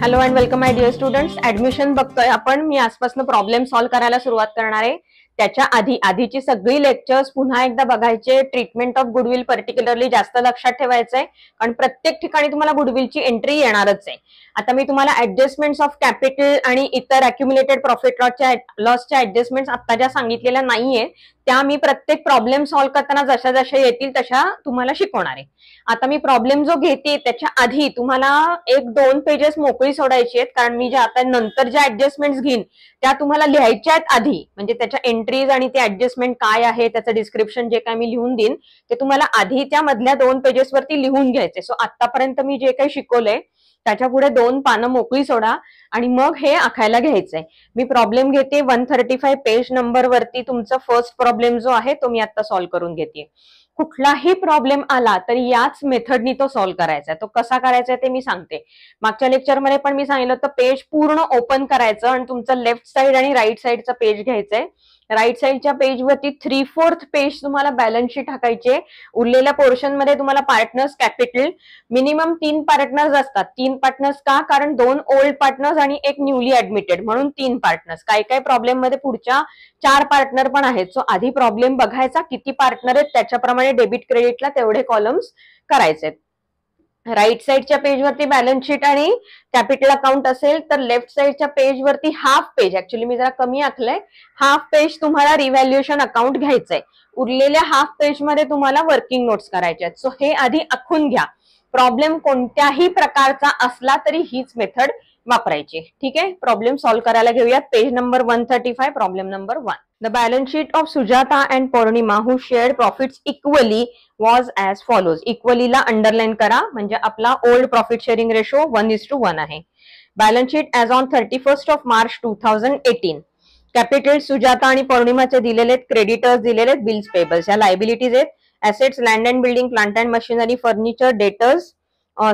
Hello and welcome my dear students. Admission बघतोय आपण. मी आजपासून प्रॉब्लेम सॉल्व्ह करायला सुरुवात करणार आहे. त्याच्या आधीची सगळी लेक्चर्स पुन्हा एकदा बघायचे. ट्रीटमेंट ऑफ गुडविल पर्टिक्युलरली जास्त लक्षात ठेवायचंय, कारण प्रत्येक ठिकाणी तुम्हाला गुडविलची एंट्री येणारच आहे. आता मी तुम्हाला ऍडजस्टमेंट्स ऑफ कॅपिटल आणि इतर अक्युमुलेटेड प्रॉफिट लॉसच्या ऍडजस्टमेंट्स आता ज्या सांगितलेल्या नाहीये त्या मी प्रत्येक प्रॉब्लेम सॉल्व्ह करताना जशा जशा येतील तशा तुम्हाला शिकवणार आहे. आता मी प्रॉब्लेम जो घेते त्याच्या आधी तुम्हाला 1-2 पेजेस मोकळी सोडायची आहेत, कारण मी ज्या आता नंतर ज्या ऍडजस्टमेंट्स घेईन त्या तुम्हाला लिहायच्या आहेत आधी. म्हणजे त्याच्या एंट्रीज आणि ते ऍडजस्टमेंट काय आहे त्याचं डिस्क्रिप्शन जे काय मी लिहून देईन ते तुम्हाला आधी त्या मधल्या 2 पेजेस वरती लिहून घ्यायचे. सो आतापर्यंत मी जे काही शिकवलंय त्याच्या पुढे 2 पानं मोकळी सोडा आणि मग हे आखायला घ्यायचंय. मी प्रॉब्लेम घेते 135 पेज नंबर वरती. तुमचा फर्स्ट प्रॉब्लेम जो आहे तो मी आता सॉल्व्ह करून घेते. कुठलाही प्रॉब्लेम आला तरी याच मेथडनी तो सॉल्व्ह करायचा आहे. तो कसा करायचा ते मी सांगते. मागच्या लेक्चरमध्ये पण मी सांगितलं होतं पेज पूर्ण ओपन करायचं आणि तुमचं लेफ्ट साइड आणि राईट साइडचं पेज घ्यायचंय. राईट साइडच्या पेजवरती 3/4 पेज तुम्हाला बॅलन्स शीट टाकायचे. उरलेल्या पोर्शन मध्ये तुम्हाला पार्टनर्स कॅपिटल मिनिमम 3 पार्टनर्स असतात. 3 पार्टनर्स का? कारण 2 ओल्ड पार्टनर्स आणि 1 न्यूली ऍडमिटेड म्हणून 3 पार्टनर्स. काही काही प्रॉब्लेम मध्ये पुढच्या 4 पार्टनर पण आहेत. सो आधी प्रॉब्लेम बघायचा किती पार्टनर आहेत त्याच्याप्रमाणे डेबिट क्रेडिटला तेवढे कॉलम्स करायचे. राईट साइडच्या पेजवरती बॅलन्स शीट आणि कॅपिटल अकाउंट असेल तर लेफ्ट साइडच्या पेजवरती हाफ पेज, ऍक्च्युली मी जरा कमी आखलंय, हाफ पेज तुम्हाला रिव्हॅल्युएशन अकाउंट घ्यायचंय. उरलेल्या हाफ पेज मध्ये तुम्हाला वर्किंग नोट्स करायच्या आहेत. सो हे आधी आखून घ्या. प्रॉब्लेम कोणत्याही प्रकारचा असला तरी हीच मेथड वापरायची. ठीक आहे. प्रॉब्लेम सॉल्व्ह करायला घेऊयात. Page number 135, problem number 1. The balance sheet of Sujata and Purnima who shared profits equally was as follows. Equally ला अंडरलाइन करा म्हणजे आपला ओल्ड प्रॉफिट शेअरिंग रेशो 1:1 आहे. Balance sheet as on 31 March 2018. Capital Sujata आणि पौर्णिमाचे दिलेले, क्रेडिटर्स दिलेले, bills payables या लायबिलिटीज आहेत. Assets land and building, plant and machinery, furniture, debtors,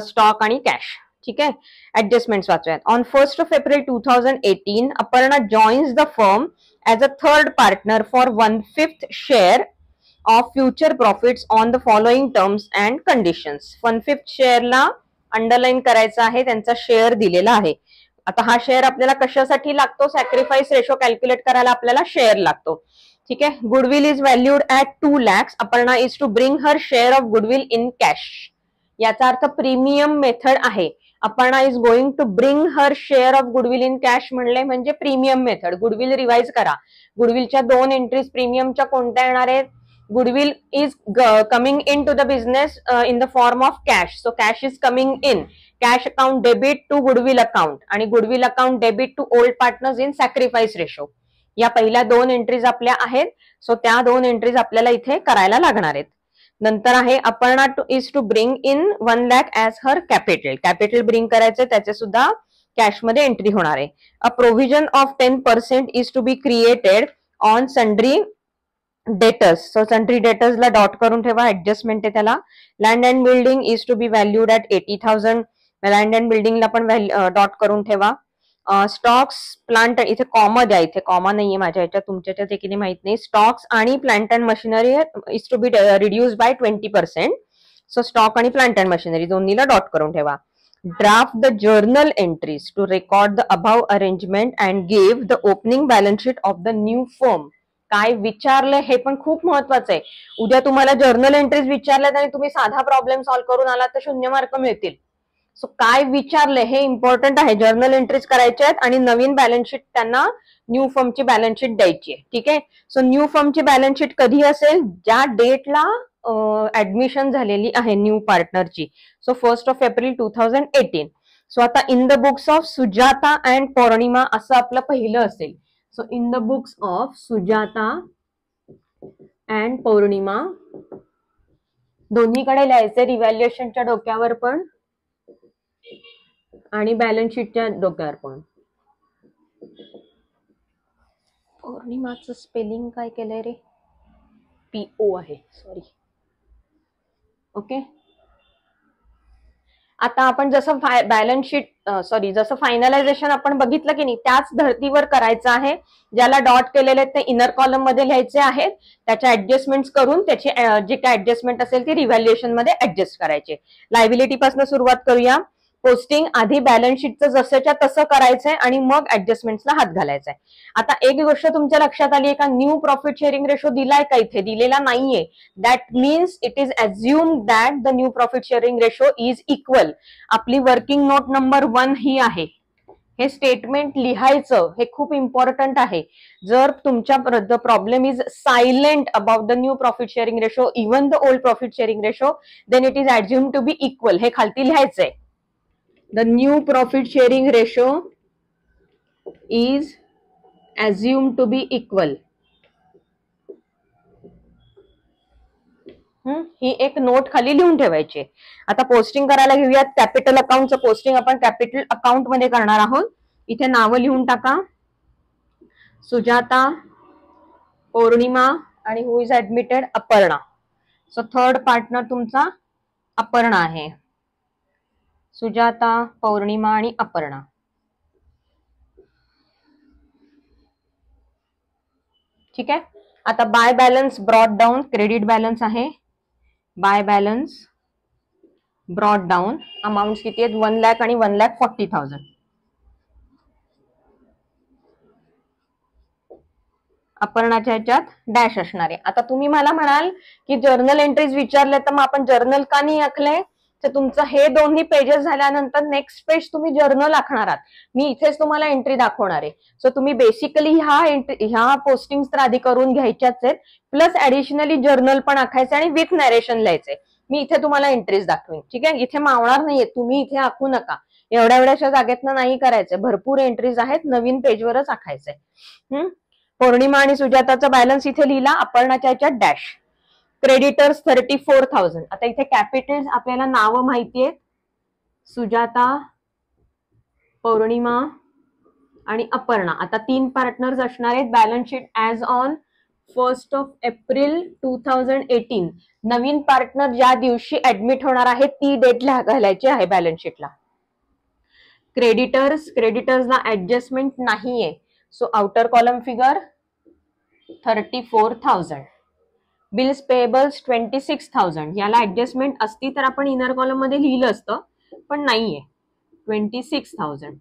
stock आणि कॅश. ठीक आहे. ऍडजस्टमेंट्स वाचूयात. On 1 April 2018 Aparna joins the firm as a third partner for 1/5 share of future profits on the following terms and conditions. 1/5 share ला underline करायचा आहे. त्यांचा share दिलेला आहे. आता हा शेअर आपल्याला कशासाठी लागतो? सॅक्रिफाईस रेशो कॅल्क्युलेट करायला आपल्याला शेअर लागतो. ठीक आहे. Goodwill is valued at 2 lakhs. Aparna is to bring her share of goodwill in cash. याचा अर्थ प्रीमियम मेथड आहे. Aparna is going to bring her share of goodwill in cash म्हणले म्हणजे प्रीमियम मेथड. गुडविल रिवाइज करा. गुडविलच्या 2 entries प्रीमियमच्या कोणत्या येणार आहेत? Goodwill is coming into the business in the form of cash. So cash is coming in. Cash account debit to goodwill account आणि goodwill account debit to old partners in sacrifice ratio. या पहिल्या 2 entries आपल्या आहेत. So त्या 2 entries आपल्याला इथे करायला लागणार आहेत. नंतर आहे Aparna is to bring in 1 lakh as her capital. Capital bring करायचे, त्याचे सुद्धा कॅश मध्ये एंट्री होणार आहे. A provision of 10% is to be created on sundry debtors. So sundry डेटर्सला डॉट करून ठेवा. ऍडजस्टमेंट आहे त्याला. Land and building is to be valued at 80,000. Land and बिल्डिंगला पण डॉट करून ठेवा. स्टॉक्स, प्लांट, इथे कॉमा द्या. इथे कॉमा नाहीये माझ्या ह्याच्यात, तुमच्या देखील माहित नाही. स्टॉक्स आणि plant and machinery is to be reduce by 20%. So stock आणि प्लांट अँड मशिनरी दोन्हीला डॉट करून ठेवा. Draft the journal entries to record the above arrangement and give the opening balance sheet of the new firm. काय विचारलंय हे पण खूप महत्वाचं आहे. उद्या तुम्हाला जर्नल एंट्रीज विचारल्यात आणि तुम्ही साधा प्रॉब्लेम सॉल्व्ह करून आलात तर 0 मार्क मिळतील. सो काय विचारलंय हे इम्पॉर्टंट आहे. जर्नल एंट्रीज करायच्या आहेत आणि नवीन बॅलन्स शीट त्यांना न्यू फर्मची बॅलन्स शीट द्यायची आहे. ठीक आहे. सो न्यू फर्मची बॅलन्स शीट कधी असेल? ज्या डेटला ऍडमिशन झालेली आहे न्यू पार्टनरची. So 1 April 2018. सो आता in the books of Sujata and Pournima असं आपलं पहिलं असेल. So in the books of Sujata and Pournima दोन्हीकडे लिहायचे. रिव्हॅल्युएशनच्या डोक्यावर पण आणि बॅलन्स शीटच्या डोक्यावर पण. पौर्णिमाचं स्पेलिंग काय केलंय रे? PO आहे, सॉरी. ओके. आता आपण जसं बॅलन्स शीट जसं फायनलायझेशन आपण बघितलं की नाही त्याच धर्तीवर करायचं आहे. ज्याला डॉट केलेले ते इनर कॉलम मध्ये लिहायचे आहेत. त्याच्या ऍडजस्टमेंट्स करून त्याची जे काय ऍडजस्टमेंट असेल ती रिव्हॅल्युएशन मध्ये ऍडजस्ट करायचे. लायबिलिटी पासून सुरुवात करूया. पोस्टिंग आधी बॅलन्स शीटचं जसंच्या तसं करायचंय आणि मग ऍडजस्टमेंट्सला हात घालायचाय. आता एक गोष्ट तुमच्या लक्षात आली आहे का, न्यू प्रॉफिट शेअरिंग रेशो दिलाय का इथे? दिलेला नाहीये. That means it is assumed that the new profit sharing ratio is equal. आपली वर्किंग नोट नंबर 1 ही आहे. हे स्टेटमेंट लिहायचं, हे खूप इम्पॉर्टंट आहे. जर तुमच्या the problem is silent about the new profit sharing ratio even the old profit sharing ratio, then it is assumed to be equal. हे खालती लिहायचंय. The new profit sharing ratio is assumed to be equal. ही एक note खाली लिहून ठेवायची. आता posting करायला घेऊयात. कॅपिटल अकाउंटचं पोस्टिंग आपण कॅपिटल अकाउंट मध्ये करणार आहोत. इथे नावं लिहून टाका. सुजाता, पौर्णिमा आणि who is admitted? Aparna. So third partner तुमचा अपर्णा आहे. सुजाता, पौर्णिमा आणि अपर्णा. ठीक आहे. आता by balance brought down, credit balance आहे. By balance brought down, amount किती आहेत? 1 लाख आणि 1,40,000. अपर्णाच्या ह्याच्यात डॅश असणार आहे. आता तुम्ही मला म्हणाल की जर्नल एंट्रीज विचारले तर मग आपण जर्नल का नाही आखले? तर तुमचं हे दोन्ही पेजेस झाल्यानंतर नेक्स्ट पेज तुम्ही जर्नल आखणार आहात. मी इथेच तुम्हाला एंट्री दाखवणार आहे. सो तुम्ही बेसिकली ह्या पोस्टिंग तर आधी करून घ्यायच्याच आहेत, प्लस ऍडिशनली जर्नल पण आखायचं आणि विथ नॅरेशन लिहायचंय. मी इथे तुम्हाला एंट्रीज दाखवेन. ठीक आहे. इथे मावणार नाहीये, तुम्ही इथे आखू नका. एवढ्याशा जागेतनं नाही करायचंय. भरपूर एंट्रीज आहेत, नवीन पेजवरच आखायचंय. पौर्णिमा आणि सुजाताचा बॅलन्स इथे लिहिला. अपर्णाच्या ह्याच्यात डॅश. क्रेडिटर्स 34,000. आता इथे कॅपिटल्स आपल्याला नावं माहितीये. सुजाता, पौर्णिमा आणि अपर्णा. आता 3 पार्टनर्स असणार आहेत. Balance sheet as on 1 April 2018. Naveen partner ज्या दिवशी ऍडमिट होणार आहे ती डेट घालायची आहे बॅलन्स शीटला. क्रेडिटर्सला ऍडजस्टमेंट नाहीये. So outer column figure 34,000. Bills payables 26,000. याला ऍडजस्टमेंट असती तर आपण इनर कॉलम मध्ये लिहिलं असतं, पण नाहीये. 26,000.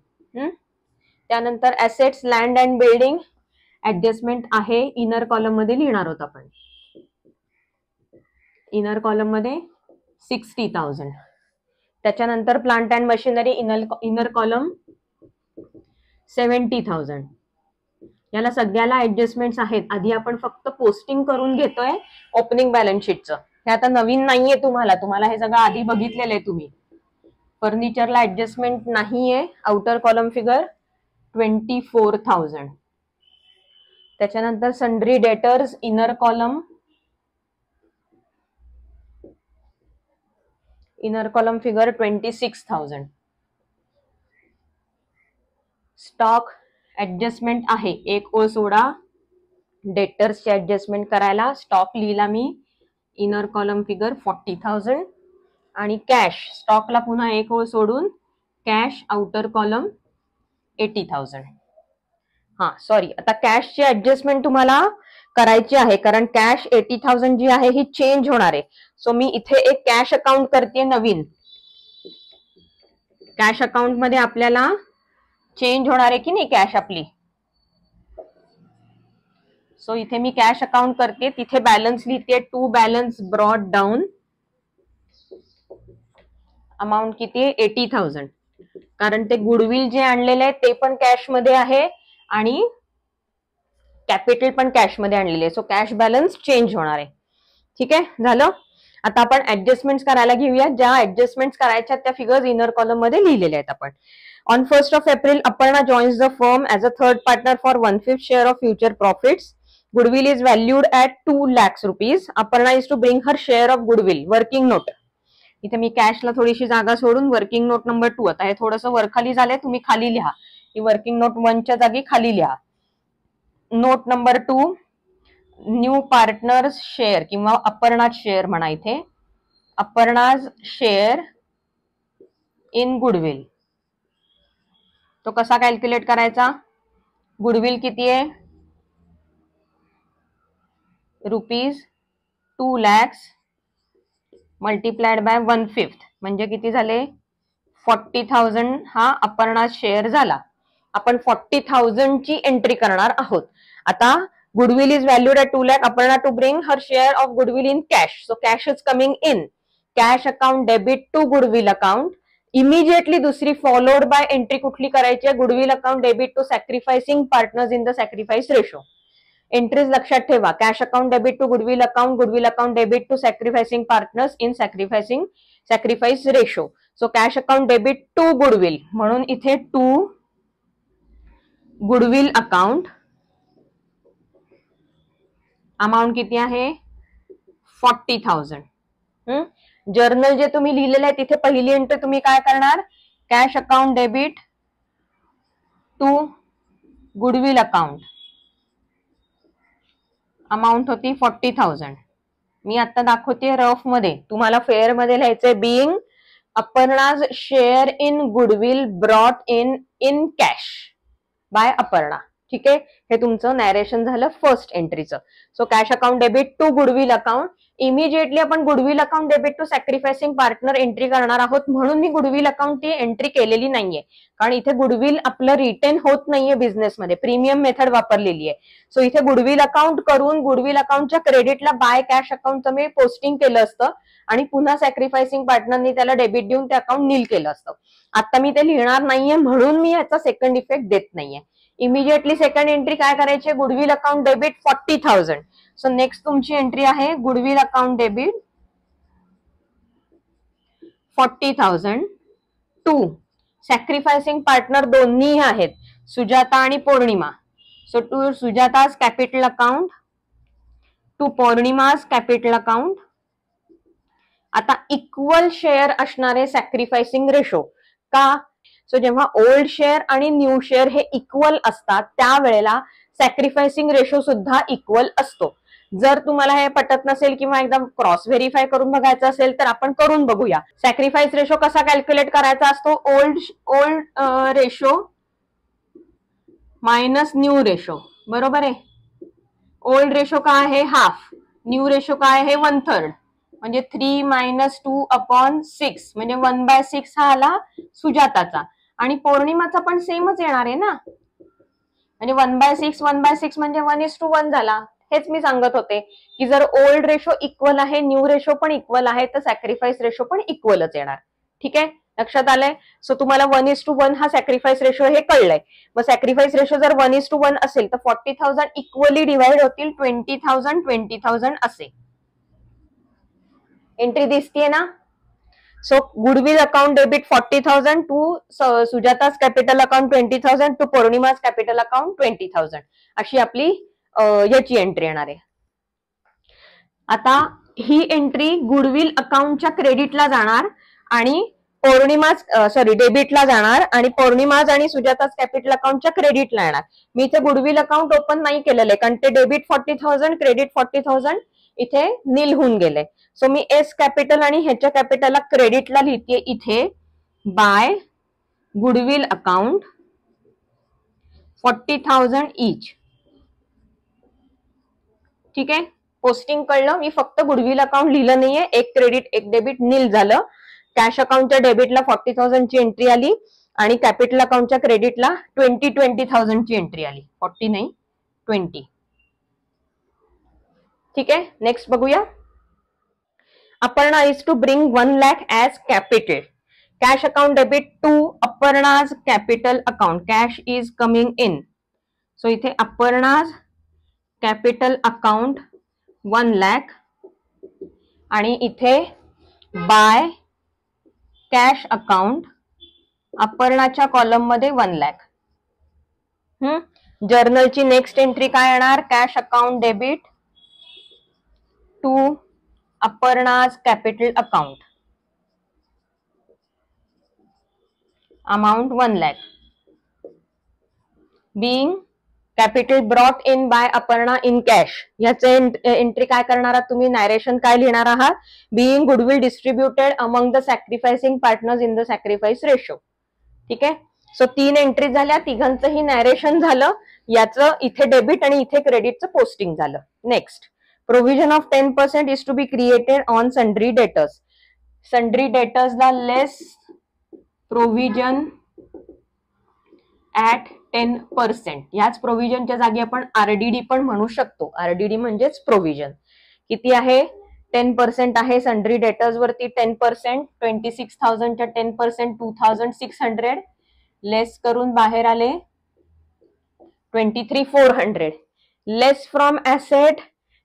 त्यानंतर assets, land and building adjustment आहे. इनर कॉलम मध्ये लिहिणार आहोत आपण. इनर कॉलम मध्ये 60,000. त्याच्यानंतर plant and machinery inner column 70,000. याला सगळ्याला ऍडजस्टमेंट्स आहेत. आधी आपण फक्त पोस्टिंग करून घेतोय ओपनिंग बॅलन्स शीटचं. हे आता नवीन नाहीये तुम्हाला हे सगळं आधी बघितलेलं आहे तुम्ही. फर्निचरला ऍडजस्टमेंट नाहीये. Outer column figure 24,000. त्याच्यानंतर sundry debtors inner column figure 26,000. Stock adjustment आहे. एक ओळ सोडा डेटर्सची ऍडजस्टमेंट करायला. स्टॉक लिहिला मी. Inner column figure 40,000. आणि कॅश स्टॉकला पुन्हा एक ओळ सोडून कॅश आउटर कॉलम 80,000. सॉरी, आता कॅशची ऍडजस्टमेंट तुम्हाला करायची आहे, कारण कॅश 80,000 जी आहे ही चेंज होणार आहे. सो मी इथे एक कॅश अकाउंट करते नवीन. कॅश अकाउंट मध्ये आपल्याला चेंज होणार आहे की नाही कॅश आपली. सो इथे मी कॅश अकाउंट करते. तिथे बॅलन्स लिहिते. To balance brought down. Amount किती आहे? 80,000. कारण ते गुडविल जे आणलेले आहे ते पण कॅश मध्ये आहे आणि कॅपिटल पण कॅश मध्ये आणलेले आहे. सो कॅश बॅलन्स चेंज होणार आहे. ठीक आहे, झालं. आता आपण ऍडजस्टमेंट करायला घेऊया. ज्या ऍडजस्टमेंट करायच्या त्या फिगर्स इनर कॉलम मध्ये लिहिलेल्या आहेत आपण. On 1 April, Aparna joins the firm as a third partner for 1/5 share of future profits. Goodwill is valued at 2 lakhs rupees. Aparna is to bring her share of goodwill. Working note. इथे मी कॅशला थोडीशी जागा सोडून working note number 2. आता हे थोडंसं वरखाली झालंय, तुम्ही खाली लिहा. ही वर्किंग नोट 1च्या जागी खाली लिहा. Note number 2, new partners share किंवा अपर्णाज शेअर म्हणा. इथे अपर्णाज शेअर इन गुडविल. तो कसा कॅल्क्युलेट करायचा? गुडविल किती आहे? ₹2 lakhs मल्टिप्लाइड बाय 1/5 म्हणजे किती झाले? 40,000 हा अपर्णा शेअर झाला. आपण 40,000 ची एंट्री करणार आहोत. आता goodwill is valued at 2 lakh. Aparna to bring her share of goodwill in cash. So cash is coming in. Cash account debit to goodwill account. Immediately दुसरी फॉलोड बाय एंट्री कुठली करायची आहे? Goodwill account debit to sacrificing partners in the sacrifice ratio. Entries लक्षात ठेवा. Cash account debit to goodwill account debit to sacrificing partners in sacrifice ratio. So cash account debit to goodwill म्हणून इथे to goodwill account. Amount किती आहे? 40,000. Journal जे तुम्ही लिहिलेलं आहे तिथे पहिली एंट्री तुम्ही काय करणार? Cash account debit to goodwill account. Amount होती 40,000. मी आता दाखवते रफ मध्ये, तुम्हाला फेअर मध्ये लिहायचंय. Being Aparna's share in goodwill brought in cash by Aparna. ठीक आहे, हे तुमचं नॅरेशन झालं फर्स्ट एंट्रीचं. So cash account debit to goodwill account. Immediately आपण goodwill account debit to sacrificing partner entry करणार आहोत म्हणून मी गुडविल अकाउंट ती एंट्री केलेली नाहीये, कारण इथे गुडविल आपलं रिटेन होत नाहीये बिझनेसमध्ये. प्रीमियम मेथड वापरलेली आहे. सो इथे गुडविल अकाउंट करून गुडविल अकाउंटच्या क्रेडिटला बाय कॅश अकाउंटचं मी पोस्टिंग केलं असतं आणि पुन्हा सॅक्रिफायसिंग पार्टनरनी त्याला डेबिट देऊन ते अकाउंट नील केलं असतं. आता मी ते लिहिणार नाहीये म्हणून मी याचा सेकंड इफेक्ट देत नाहीये. इमिजिएटली सेकंड एंट्री काय करायची? Goodwill account debit 40,000. So next तुमची एंट्री आहे goodwill account debit 40,000 to sacrificing partner दोन्ही आहेत, सुजाता आणि Pournima. So to Sujata's capital account to Pournima's capital account. आता इक्वल शेअर असणारे सॅक्रिफायसिंग रेशो का? सो जेव्हा ओल्ड शेअर आणि न्यू शेअर हे इक्वल असतात त्यावेळेला सॅक्रिफायसिंग रेशो सुद्धा इक्वल असतो. जर तुम्हाला हे पटत नसेल किंवा एकदम क्रॉस व्हेरीफाय करून बघायचं असेल तर आपण करून बघूया. सॅक्रिफाईस रेशो कसा कॅल्क्युलेट करायचा असतो? Old ratio minus new ratio. बरोबर आहे. ओल्ड रेशो काय आहे? हाफ. न्यू रेशो काय आहे? 1/3. म्हणजे 3 - 2/6 म्हणजे 1/6 हा आला सुजाताचा. आणि पौर्णिमाचा पण सेमच येणार आहे ना, म्हणजे 1/6 म्हणजे 1:1 झाला. हेच मी सांगत होते की जर ओल्ड रेशो इक्वल आहे, न्यू रेशो पण इक्वल आहे, तर सॅक्रिफाईस रेशो पण इक्वलच येणार. ठीक आहे, लक्षात आलंय. सो तुम्हाला 1:1 हा सॅक्रिफाईस रेशो हे कळलंय. मग सॅक्रिफाईस रेशो जर 1:1 असेल तर 40,000 इक्वली डिवाइड होतील 20,000 असे. एंट्री दिसतीये ना? So goodwill account debit 40,000 to Sujata's capital account 20,000 to Pournima's capital account 20,000 अशी आपली याची एंट्री येणार आहे. आता ही एंट्री गुडविल अकाउंटच्या क्रेडिटला जाणार आणि डेबिटला जाणार आणि पौर्णिमाज आणि सुजाताज कॅपिटल अकाउंटच्या क्रेडिटला येणार. मी इथे गुडविल अकाउंट ओपन नाही केलेलं आहे कारण ते डेबिट 40,000 क्रेडिट 40,000 इथे नील होऊन गेले. सो मी एस कॅपिटल आणि ह्याच्या कॅपिटलला क्रेडिटला लिहिते इथे बाय गुडविल अकाउंट 40,000 ईच. ठीक आहे, पोस्टिंग कळलं. मी फक्त गुडविल अकाउंट लिहिलं नाहीये. एक क्रेडिट एक डेबिट नील झालं. कॅश अकाउंटच्या डेबिटला 40,000 ची एंट्री आली आणि कॅपिटल अकाउंटच्या क्रेडिटला 20,000 ची एंट्री आली. 40 नाही 20. ठीक आहे, नेक्स्ट बघूया. Aparna is to bring 1 lakh as capital. Cash account debit to Aparna's capital account. Cash is coming in. So इथे अपर्णाज कॅपिटल अकाउंट 1 लाख आणि इथे बाय कॅश अकाउंट अपर्णाच्या कॉलम मध्ये 1 लाख. जर्नलची नेक्स्ट एंट्री काय येणार? Cash account debit to Aparna's capital account. Amount 1 lakh. Being capital brought in by Aparna in cash. याचे entry काय करणार आहात तुम्ही? नॅरेशन काय लिहिणार आहात? Being goodwill distributed among the sacrificing partners in the sacrifice ratio. ठीक आहे, सो 3 एंट्री झाल्या. तिघांचंही नॅरेशन झालं. याचं इथे डेबिट आणि इथे क्रेडिटचं पोस्टिंग झालं. Next, provision of 10% is to be created on sundry debtors. Sundry डेटर्सला लेस प्रोव्हिजन ऍट 10%. याच प्रोव्हिजनच्या जागी आपण आरडीडी पण म्हणू शकतो. आरडीडी म्हणजेच प्रोव्हिजन. किती आहे? 10% आहे. सन्ड्री डेटर्स वरती 10%, 26,000 च्या 10% 2,600, लेस करून बाहेर आले 23,400. Less from asset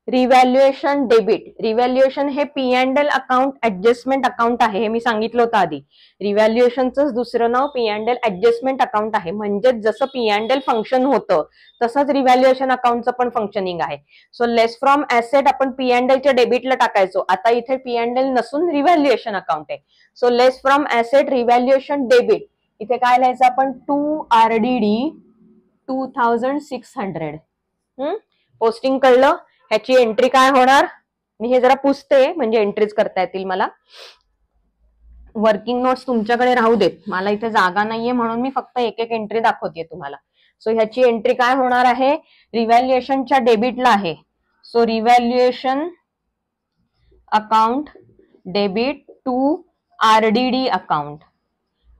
revaluation debit. Revaluation हे P&L अकाउंट ऍडजस्टमेंट अकाउंट आहे, हे मी सांगितलं होतं आधी. रिव्हॅल्युएशनचं दुसरं नाव P&L ऍडजस्टमेंट अकाउंट आहे. म्हणजेच जसं P&L फंक्शन होतं तसंच रिव्हॅल्युएशन अकाउंटचं पण फंक्शनिंग आहे. सो लेस फ्रॉम ऍसेट आपण P&Lच्या डेबिटला टाकायचो. आता इथे P&L नसून रिव्हॅल्युएशन अकाउंट आहे. So less from asset revaluation debit. इथे काय लिहायचं आपण? 2 RDD 2,600. पोस्टिंग कळलं? ह्याची एंट्री काय होणार? मी हे जरा पुसते म्हणजे एंट्रीज करता येतील मला. वर्किंग नोट्स तुमच्याकडे राहू देत, मला इथे जागा नाहीये म्हणून मी फक्त एक एक एंट्री दाखवते तुम्हाला. सो ह्याची एंट्री काय होणार आहे? रिव्हॅल्युएशनच्या डेबिटला आहे. So revaluation account debit to RDD account.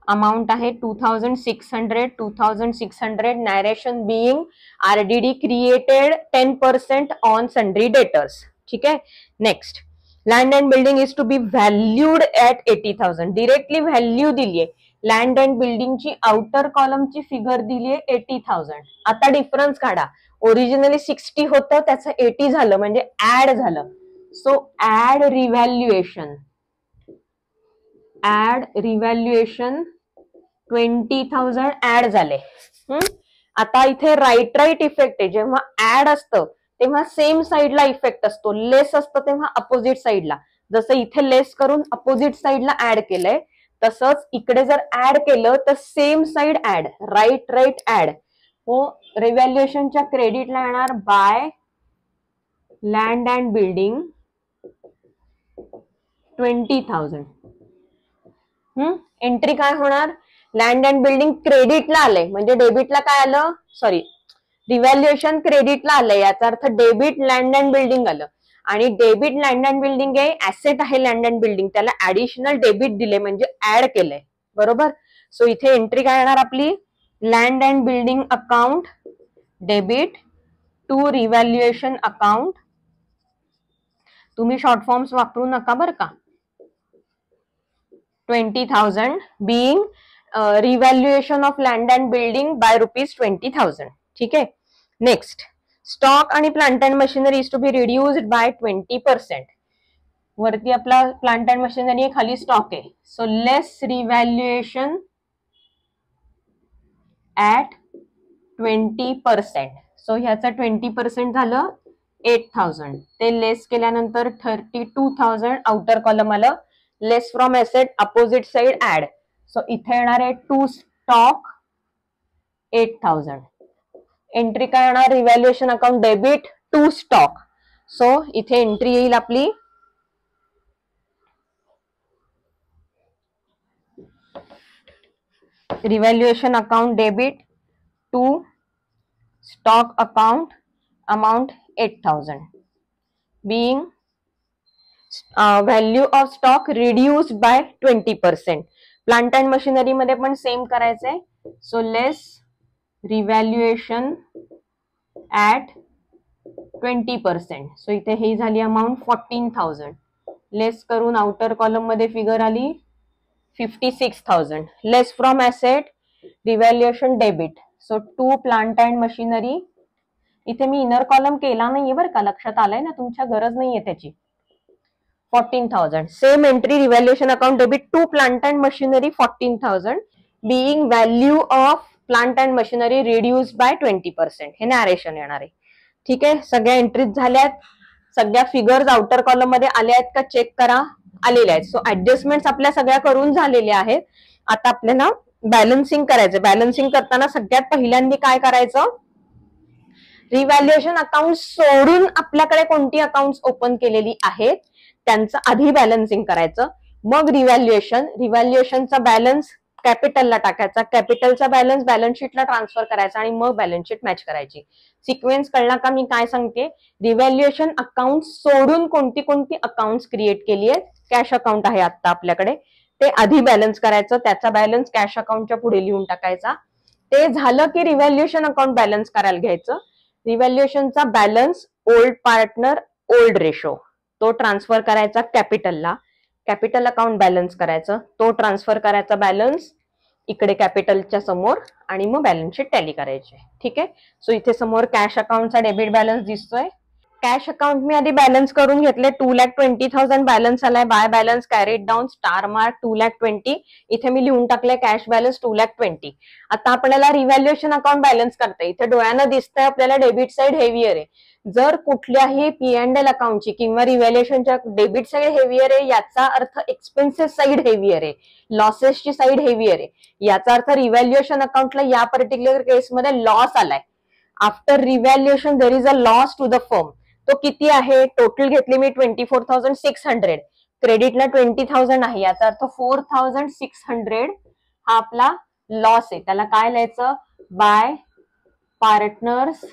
Amount आहे 2,600. 2,600. Narration being RDD created 10% on sundry debtors. ठीक आहे. Next, land and building is to be valued at 80,000. Directly value दिलीये. लँड अँड बिल्डिंगची आउटर कॉलमची फिगर दिलीये 80,000. आता डिफरन्स काढा. Originally 60 होतं, त्याचं 80 झालं म्हणजे ऍड झालं. सो add revaluation. Add revaluation 20,000 add झाले. आता इथे राईट इफेक्ट आहे. जेव्हा ऍड असतं तेव्हा सेम साइडला इफेक्ट असतो. लेस असतं तेव्हा अपोजिट साइडला. जसं इथे लेस करून अपोजिट साइडला ऍड केलंय तसंच इकडे जर ऍड केलं तर same side add. Right add. हो, रिव्हॅल्युएशनच्या क्रेडिटला येणार by land and building 20,000. Entry काय होणार? लँड अँड बिल्डिंग क्रेडिटला आलंय म्हणजे डेबिटला काय आलं? सॉरी, रिव्हॅल्युएशन क्रेडिटला आलंय. याचा अर्थ डेबिट लँड अँड बिल्डिंग आलं. आणि डेबिट लँड अँड बिल्डिंग आहे, ऍसेट आहे लँड अँड बिल्डिंग, त्याला ऍडिशनल डेबिट दिले म्हणजे ऍड केलंय. बरोबर. सो इथे एंट्री काय येणार आपली? Land and building account debit to revaluation account. तुम्ही शॉर्ट फॉर्म्स वापरू नका बरं का. 20,000 being revaluation of land and building by ₹20,000. ठीक आहे. नेक्स्ट, स्टॉक आणि plant and machinery is to be reduced by 20%. वरती आपला प्लांट अँड मशिनरी आहे, खाली स्टॉक आहे. So less revaluation at 20%. So ह्याचं 20% झालं 8,000. ते लेस केल्यानंतर 32,000 आउटर कॉलम आलं. Less from asset opposite side add. So इथे येणार आहे टू स्टॉक 8,000. एंट्री काय येणार? Revaluation account debit to stock. So इथे एंट्री येईल आपली revaluation account debit to stock account amount 8,000 being value of stock reduced by 20%. Plant and machinery मध्ये पण सेम करायचंय. So less revaluation at 20%. So इथे ही झाली अमाउंट 14,000. लेस करून आउटर कॉलम मध्ये फिगर आली 56,000. Less from asset revaluation debit. So to plant and machinery. इथे मी इनर कॉलम केला नाहीये बरं का, लक्षात आलंय ना तुमच्या? गरज नाहीये त्याची. 14,000. Same entry revaluation account debit to plant and machinery 14,000 being value of plant and machinery reduced by 20%. हे नॅरेशन येणार आहे. ठीक आहे. सगळ्या एंट्रीज झाल्यात. सगळ्या फिगर्स आउटर कॉलम मध्ये आल्या आहेत का चेक करा. आलेल्या आहेत. सो ऍडजस्टमेंट्स आपल्या सगळ्या करून झालेल्या आहेत. आता आपल्याला बॅलन्सिंग करायचं. बॅलन्सिंग करताना सगळ्यात पहिल्यांदा काय करायचं? रिव्हॅल्युएशन अकाउंट सोडून आपल्याकडे कोणती अकाउंट्स ओपन केलेली आहेत त्यांचं आधी बॅलन्सिंग करायचं. मग रिव्हॅल्युएशनचा बॅलन्स कॅपिटलला टाकायचा. कॅपिटलचा बॅलन्स बॅलन्स शीटला ट्रान्सफर करायचा आणि मग बॅलन्स शीट मॅच करायची. सिक्वेन्स कळला का मी काय सांगते? रिव्हॅल्युएशन अकाउंट सोडून कोणती कोणती अकाउंट्स क्रिएट केली आहेत? कॅश अकाउंट आहे आता आपल्याकडे, ते आधी बॅलन्स करायचं, त्याचा बॅलन्स कॅश अकाउंटच्या पुढे लिहून टाकायचा. ते झालं की रिव्हॅल्युएशन अकाउंट बॅलन्स करायला घ्यायचं. रिव्हॅल्युएशनचा balance old partner old ratio तो ट्रान्सफर करायचा कॅपिटलला. कॅपिटल अकाउंट बॅलन्स करायचं, तो ट्रान्सफर करायचा बॅलन्स इकडे कॅपिटलच्या समोर आणि मग बॅलन्स शीट टॅली करायची. ठीक आहे. सो इथे समोर कॅश अकाउंटचा डेबिट बॅलन्स दिसतोय. कॅश अकाउंट मी आधी बॅलन्स करून घेतले. 2,20,000 बॅलन्स आलाय. By balance carried down star mark 2,20,000. इथे मी लिहून टाकले कॅश बॅलन्स 2,20,000. आता आपल्याला रिव्हॅल्युएशन अकाउंट बॅलन्स करता इथे डोळ्यानं दिसतंय आपल्याला डेबिट साइड हेवियर आहे. जर कुठल्याही P&L अकाउंटची किंवा रिव्हॅल्युएशनच्या डेबिट साइड हेवियर आहे याचा अर्थ एक्सपेन्सेस साइड हेवियर आहे, लॉसेसची साइड हेवियर आहे. याचा अर्थ रिव्हॅल्युएशन अकाउंटला या पर्टिक्युलर केसमध्ये लॉस आलाय. After revaluation there is a loss to the firm. तो किती आहे? टोटल घेतली मी 24,600. क्रेडिटला 20,000 आहे, याचा अर्थ 4,600 हा आपला लॉस आहे. त्याला काय लिहायचं? Bye partners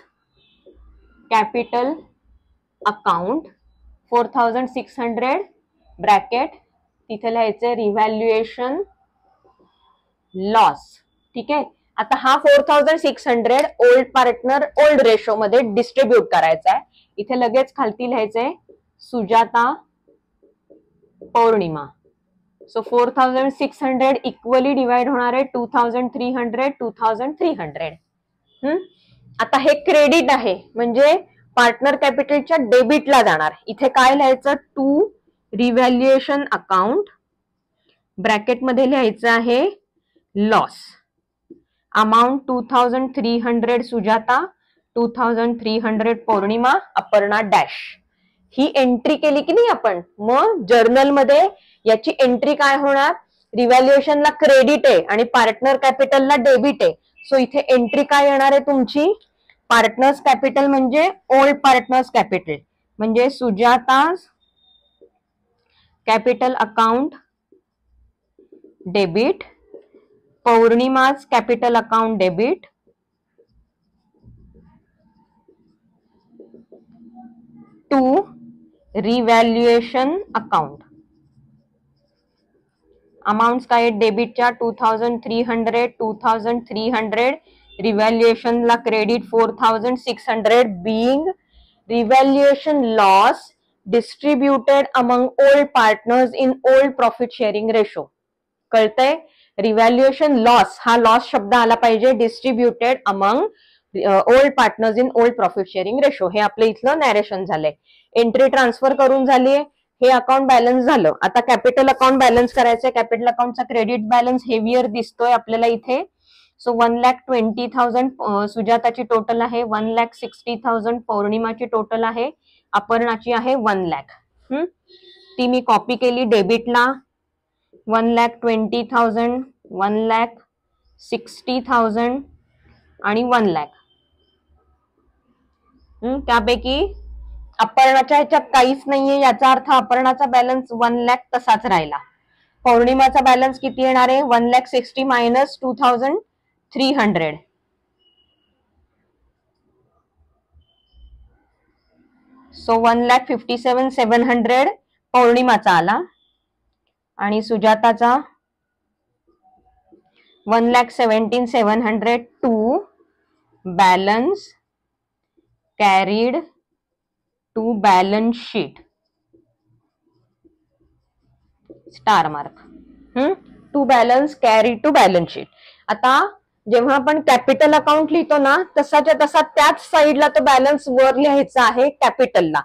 capital account 4,600 bracket तिथे लिहायचं रिव्हॅल्युएशन लॉस. ठीक आहे. आता हा 4,600 ओल्ड पार्टनर ओल्ड रेशो मध्ये डिस्ट्रीब्यूट करायचा आहे. इथे लगेच खालती लिहायचंय सुजाता पौर्णिमा. सो 4,600 इक्वली डिवाइड होणार आहे 2,300 2,300. आता हे क्रेडिट आहे म्हणजे पार्टनर कॅपिटलच्या डेबिटला जाणार. इथे काय लिहायचं? टू रिव्हॅल्युएशन अकाउंट ब्रॅकेटमध्ये लिहायचं आहे लॉस. अमाउंट 2,300 सुजाता 2,300 पौर्णिमा अपर्णा डॅश. ही एंट्री केली की नाही आपण, मग जर्नल मध्ये याची एंट्री काय होणार? रिव्हॅल्युएशनला क्रेडिट आहे आणि पार्टनर कॅपिटलला डेबिट आहे. सो इथे एंट्री काय येणार आहे तुमची? पार्टनर्स कॅपिटल म्हणजे ओल्ड पार्टनर्स कॅपिटल म्हणजे Sujata capital account debit, Pournima's capital account debit, to revaluation account. Amounts काय डेबिटच्या 2,300 2,300, रिव्हॅल्युएशनला credit 4,600 being revaluation loss distributed among old partners in old profit sharing ratio. कळतंय? रिव्हॅल्युएशन लॉस हा लॉस शब्द आला पाहिजे. Distributed among old partners in old profit sharing ratio हे आपलं इथलं नॅरेशन झालंय. एंट्री ट्रान्सफर करून झालीये. हे अकाउंट बॅलन्स झालं. आता कॅपिटल अकाउंट बॅलन्स करायचंय. कॅपिटल अकाउंटचा क्रेडिट बॅलन्स हेवियर दिसतोय आपल्याला इथे. सो 1,20,000 सुजाताची टोटल आहे, 1,60,000 पौर्णिमाची टोटल आहे, अपर्णाची आहे 1,00,000. ती मी कॉपी केली डेबिटला 1,20,000 1,60,000 आणि 1,00,000. त्यापैकी अपर्णाच्या ह्याच्यात काहीच नाहीये, याचा अर्थ अपर्णाचा बॅलन्स 1,00,000 तसाच राहिला. पौर्णिमाचा बॅलन्स किती येणार आहे? 1,60,000 मायनस 2,300. सो 1,57,700 पौर्णिमाचा आला आणि सुजाताचा 1,17,700 to balance carried to balance sheet star mark. To balance carry to balance sheet. आता जेव्हा आपण कॅपिटल अकाउंट लिहितो ना तसाच्या तसा त्याच साईडला तो बॅलन्स वर लिहायचा आहे कॅपिटलला.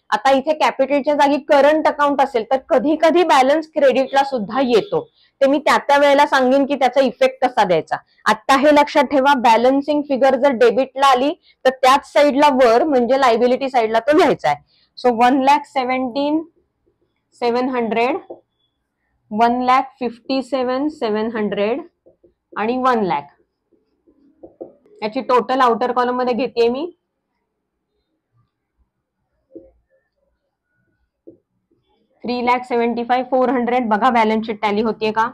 आता इथे कॅपिटलच्या जागी करंट अकाउंट असेल तर कधी कधी बॅलन्स क्रेडिटला सुद्धा येतो. ते मी त्या वेळेला सांगेन की त्याचा इफेक्ट कसा द्यायचा. आता हे लक्षात ठेवा, बॅलन्सिंग फिगर जर डेबिटला आली तर त्याच साईडला वर म्हणजे लायबिलिटी साईडला तो लिहायचा आहे. सो 1,17,700 1,57,700 आणि 1,00,000 याची टोटल आउटर कॉलम मध्ये घेते मी. 3,75,400 बघा बॅलन्स शीट टॅली होतीये का?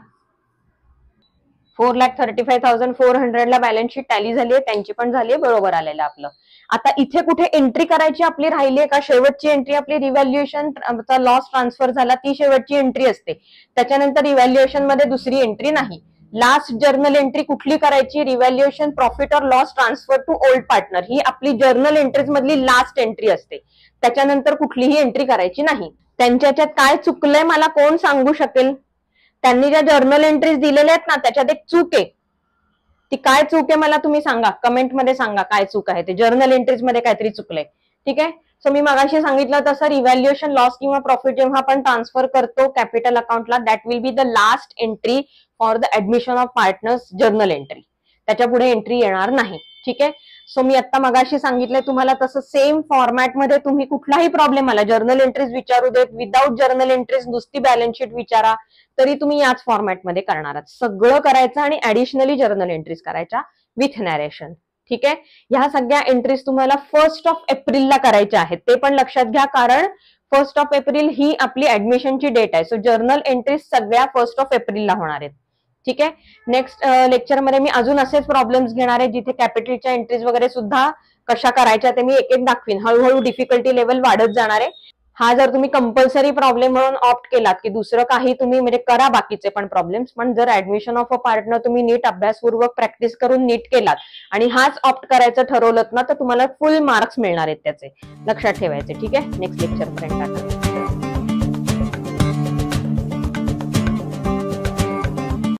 4,35,400 ला बॅलन्स शीट टॅली झालीये, त्यांची पण झालीये, बरोबर आलेलं आपलं. आता इथे कुठे एंट्री करायची आपली राहिली आहे का? शेवटची एंट्री आपली रिव्हॅल्युएशन लॉस ट्रान्सफर झाला ती शेवटची एंट्री असते. त्याच्यानंतर रिव्हॅल्युएशन मध्ये दुसरी एंट्री नाही. लास्ट जर्नल एंट्री कुठली करायची? रिव्हॅल्युएशन प्रॉफिट और loss transfer to old partner, ही आपली जर्नल एंट्रीज मधली लास्ट एंट्री असते. त्याच्यानंतर कुठलीही एंट्री करायची नाही. त्यांच्यात काय चुकलंय मला कोण सांगू शकेल? त्यांनी ज्या जर्नल एंट्रीज दिलेल्या आहेत ना त्याच्यात एक चूक आहे. ती काय चूक आहे मला तुम्ही सांगा, कमेंटमध्ये सांगा काय चूक आहे ते. जर्नल एंट्रीज मध्ये काहीतरी चुकलंय. ठीक आहे. सो मी मगाशी सांगितलं तसं रिव्हॅल्युएशन लॉस किंवा प्रॉफिट जेव्हा आपण ट्रान्सफर करतो कॅपिटल अकाउंटला, that will be the last entry for the admission of partners journal entry. त्याच्या पुढे एंट्री येणार नाही. ठीक आहे. सो मी आता मगाशी सांगितलंय तुम्हाला तसं सेम फॉर्मॅटमध्ये तुम्ही कुठलाही प्रॉब्लेम आला, जर्नल एंट्रीज विचारू देत, विदाऊट जर्नल एंट्रीज नुसती बॅलन्स शीट विचारा, तरी तुम्ही याच फॉर्मॅटमध्ये करणार आहात. सगळं करायचं आणि ऍडिशनली जर्नल एंट्रीज करायच्या विथ नॅरेशन. ठीक आहे. ह्या सगळ्या एंट्रीज तुम्हाला 1 एप्रिलला करायच्या आहेत. ते पण लक्षात घ्या, कारण 1 एप्रिल ही आपली ऍडमिशनची डेट आहे. सो जर्नल एंट्रीज सगळ्या 1 एप्रिलला होणार आहेत. ठीक आहे. नेक्स्ट लेक्चरमध्ये मी अजून असेच प्रॉब्लेम्स घेणार आहे जिथे कॅपिटलच्या एंट्रीज वगैरे सुद्धा कशा करायच्या ते मी एक एक दाखवीन. हळूहळू डिफिकल्टी लेवल वाढत जाणार आहे. हा जर तुम्ही कंपल्सरी प्रॉब्लेम म्हणून ऑप्ट केलात की दुसरं काही तुम्ही म्हणजे करा बाकीचे पण प्रॉब्लेम्स, पण जर ऍडमिशन ऑफ अ पार्टनर तुम्ही नीट अभ्यासपूर्वक प्रॅक्टिस करून नीट केलात आणि हाच ऑप्ट करायचं ठरवलं ना तर तुम्हाला फुल मार्क्स मिळणार आहेत त्याचे. लक्षात ठेवायचे. ठीक आहे. नेक्स्ट लेक्चर पर्यंत